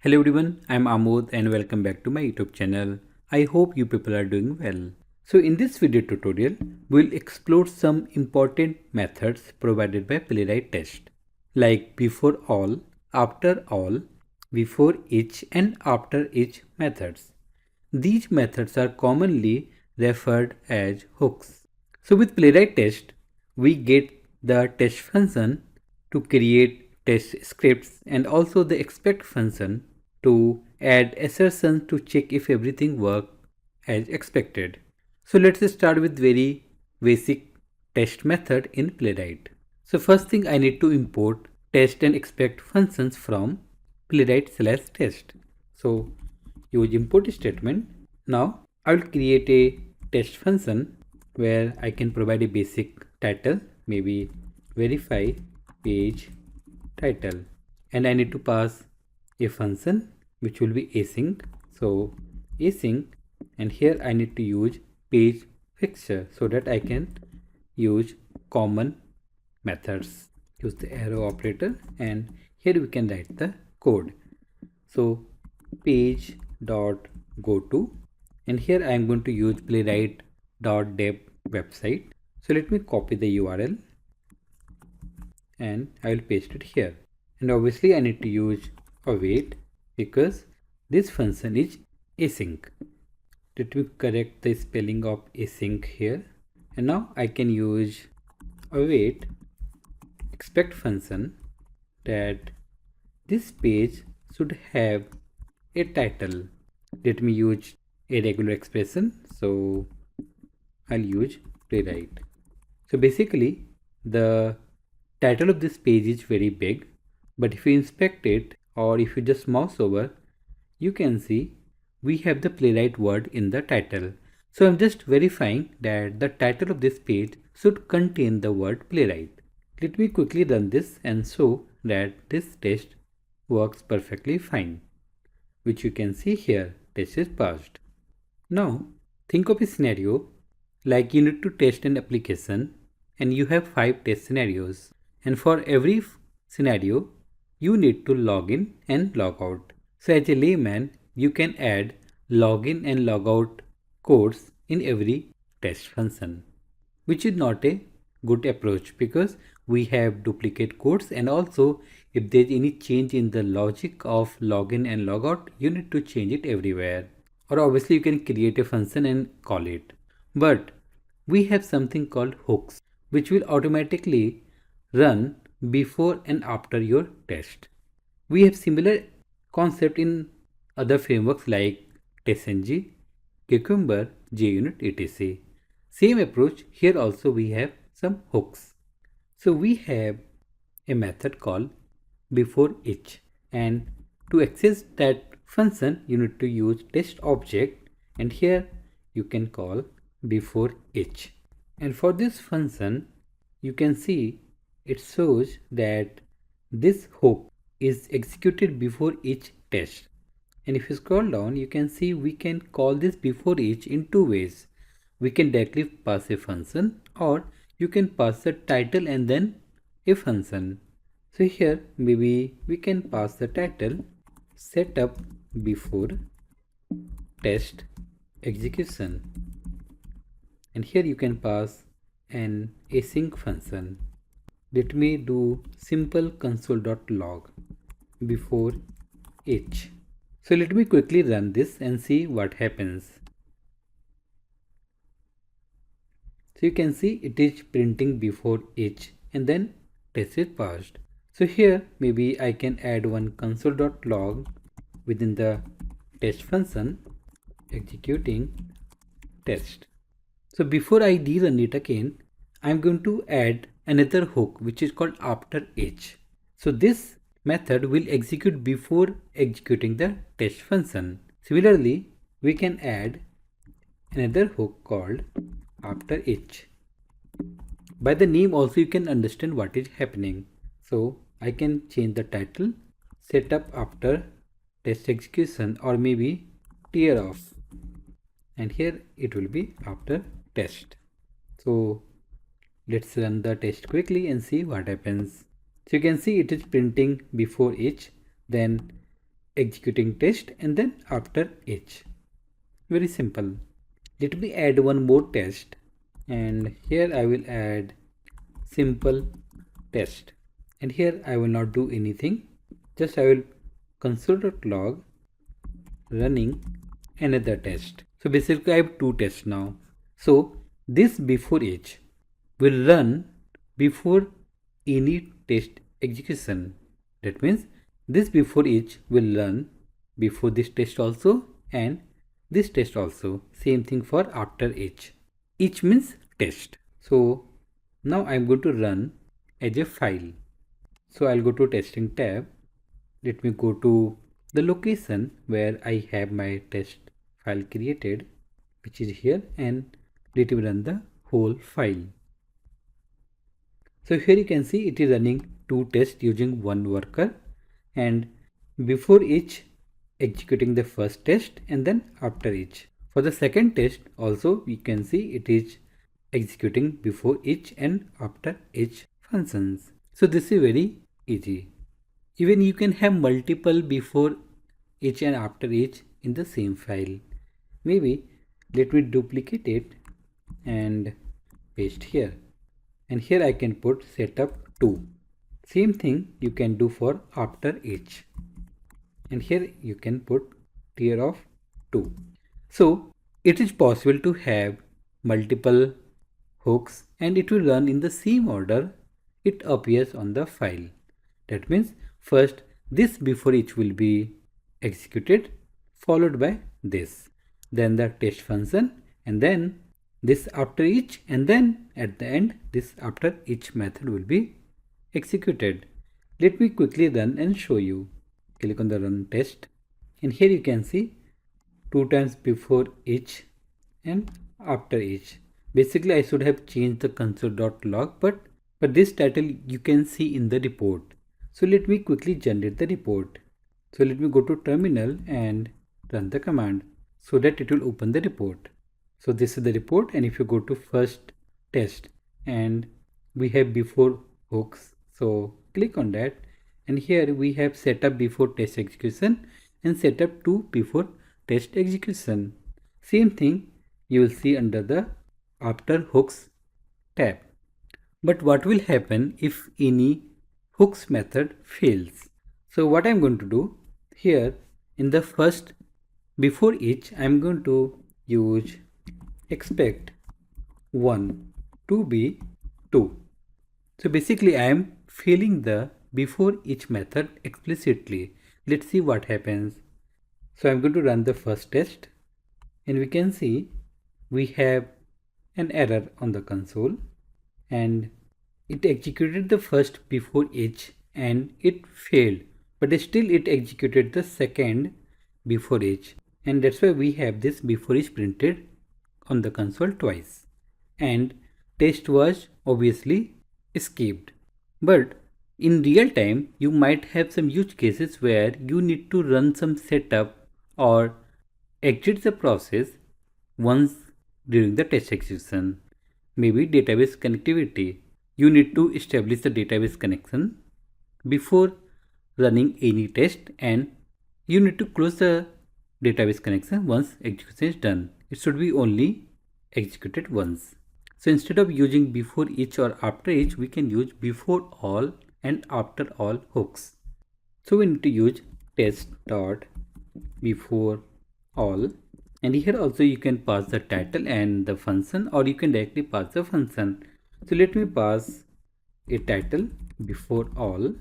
Hello everyone, I'm Amod and welcome back to my YouTube channel. I hope you people are doing well. So in this video tutorial, we'll explore some important methods provided by Playwright Test, like beforeAll, afterAll, beforeEach and afterEach methods. These methods are commonly referred as hooks. So with Playwright Test, we get the test function to create test scripts and also the expect function to add assertions to check if everything worked as expected. So let's start with very basic test method in Playwright. So first thing I need to import test and expect functions from playwright/test. So use import statement. Now I will create a test function where I can provide a basic title, maybe verify page title, and I need to pass a function which will be async. So async, and here I need to use page fixture so that I can use common methods. Use the arrow operator, and here we can write the code. So page dot go to, and here I am going to use playwright.dev website. So let me copy the URL and I will paste it here. And obviously I need to use await because this function is async. Let me correct the spelling of async here. And now I can use await expect function that this page should have a title. Let me use a regular expression. So I'll use playwright. So basically the title of this page is very big, but if you inspect it or if you just mouse over, you can see we have the playwright word in the title. So I'm just verifying that the title of this page should contain the word playwright. Let me quickly run this and show that this test works perfectly fine, which you can see here, test is passed. Now think of a scenario like you need to test an application and you have 5 test scenarios, and for every scenario you need to log in and log out. So as a layman, you can add login and logout codes in every test function, which is not a good approach because we have duplicate codes, and also if there is any change in the logic of login and logout, you need to change it everywhere. Or obviously you can create a function and call it. But we have something called hooks, which will automatically run before and after your test. We have similar concept in other frameworks like TestNG, Cucumber, JUnit, etc. Same approach here. Also we have some hooks. So we have a method called beforeEach, and to access that function you need to use test object, and here you can call beforeEach. And for this function you can see it shows that this hook is executed before each test. And if you scroll down, you can see we can call this beforeEach in two ways. We can directly pass a function, or you can pass the title and then a function. So here maybe we can pass the title setup before test execution, and here you can pass an async function. Let me do simple console.log beforeEach. So let me quickly run this and see what happens. So you can see it is printing beforeEach and then test is passed. So here maybe I can add one console.log within the test function executing test. So before I rerun it again, I'm going to add another hook which is called afterEach. So this method will execute before executing the test function. Similarly, we can add another hook called afterEach. By the name also you can understand what is happening. So I can change the title, setup after test execution, or maybe tear off, and here it will be after test. So let's run the test quickly and see what happens. So you can see it is printing beforeEach, then executing test and then after each. Very simple. Let me add one more test, and here I will add simple test, and here I will not do anything, just I will console.log running another test. So basically I have two tests now. So this before each will run before any test execution. That means this before each will run before this test also and this test also. Same thing for after each. Each means test. So now I'm going to run as a file. So I'll go to testing tab. Let me go to the location where I have my test file created, which is here, and let me run the whole file. So here you can see it is running two tests using one worker, and before each executing the first test and then after each. For the second test also we can see it is executing before each and after each functions. So this is very easy. Even you can have multiple before each and after each in the same file. Maybe let me duplicate it and paste here. And here I can put setup 2. Same thing you can do for after each. And here you can put tier of 2. So it is possible to have multiple hooks and it will run in the same order it appears on the file. That means first this before each will be executed, followed by this, then the test function, and then this after each, and then at the end this after each method will be executed. Let me quickly run and show you. Click on the run test, and here you can see 2 times before each and after each. Basically I should have changed the console.log, but this title you can see in the report. So let me quickly generate the report. So let me go to terminal and run the command so that it will open the report. So this is the report, and if you go to first test and we have before hooks, so click on that, and here we have setup before test execution and setup to before test execution. Same thing you will see under the after hooks tab. But what will happen if any hooks method fails? So what I'm going to do here in the first before each, I'm going to use expect 1 to be 2. So basically I am filling the before each method explicitly. Let's see what happens. So I'm going to run the first test, and we can see we have an error on the console, and it executed the first before each and it failed, but still it executed the second before each, and that's why we have this before each printed on the console twice, and test was obviously skipped. But in real time you might have some use cases where you need to run some setup or exit the process once during the test execution. Maybe database connectivity. You need to establish the database connection before running any test, and you need to close the database connection once execution is done. It should be only executed once. So instead of using before each or after each, we can use before all and after all hooks. So we need to use test dot before all, and here also you can pass the title and the function, or you can directly pass the function. So let me pass a title before all,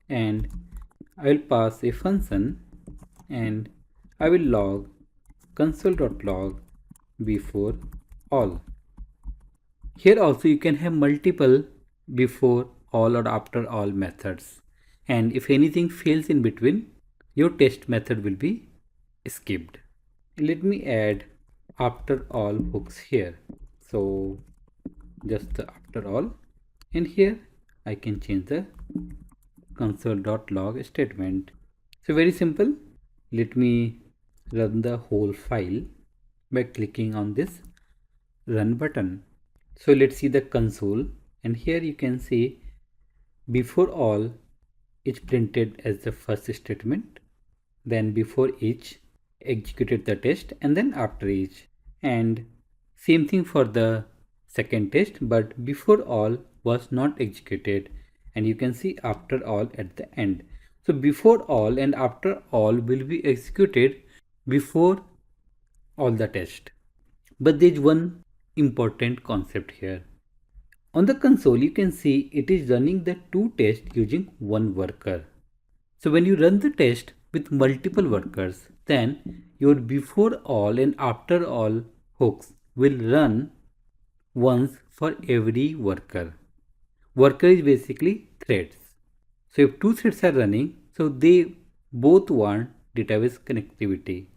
and I will pass a function, and I will log console.log before all. Here also you can have multiple before all or after all methods, and if anything fails in between, your test method will be skipped. Let me add after all hooks here. So just the after all, and here I can change the console.log statement. So very simple. Let me run the whole file by clicking on this run button. So let's see the console, and here you can see before all is printed as the first statement, then before each executed the test, and then after each. And same thing for the second test, but before all was not executed, and you can see after all at the end. So before all and after all will be executed before all the test. But there is one important concept here. On the console, you can see it is running the two tests using one worker. So when you run the test with multiple workers, then your before all and after all hooks will run once for every worker. Worker is basically threads. So if two threads are running, so they both want database connectivity.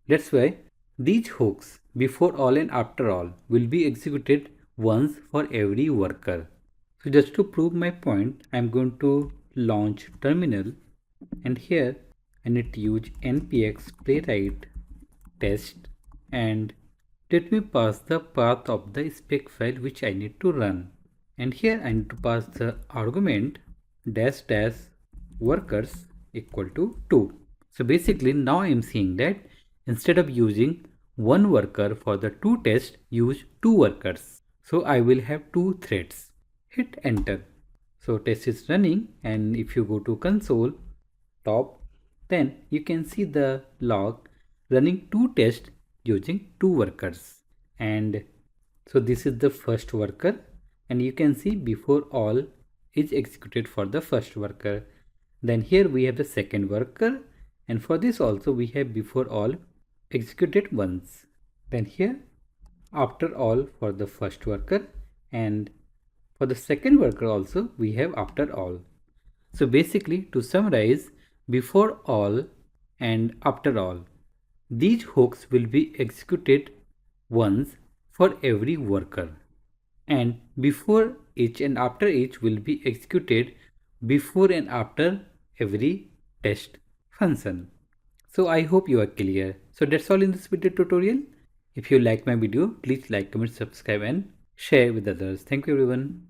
That's why these hooks before all and after all will be executed once for every worker. So just to prove my point, I'm going to launch terminal, and here I need to use npx playwright test, and let me pass the path of the spec file which I need to run. And here I need to pass the argument dash dash workers equal to 2. So basically now I am seeing that instead of using one worker for the two tests, use two workers. So I will have two threads. Hit enter. So test is running, and if you go to console top, then you can see the log running two tests using two workers. And so this is the first worker, and you can see before all is executed for the first worker. Then here we have the second worker, and for this also we have before all executed once. Then here after all for the first worker, and for the second worker also we have after all. So basically, to summarize, before all and after all, these hooks will be executed once for every worker, and before each and after each will be executed before and after every test function. So I hope you are clear. So that's all in this video tutorial. If you like my video, please like, comment, subscribe and share with others. Thank you everyone.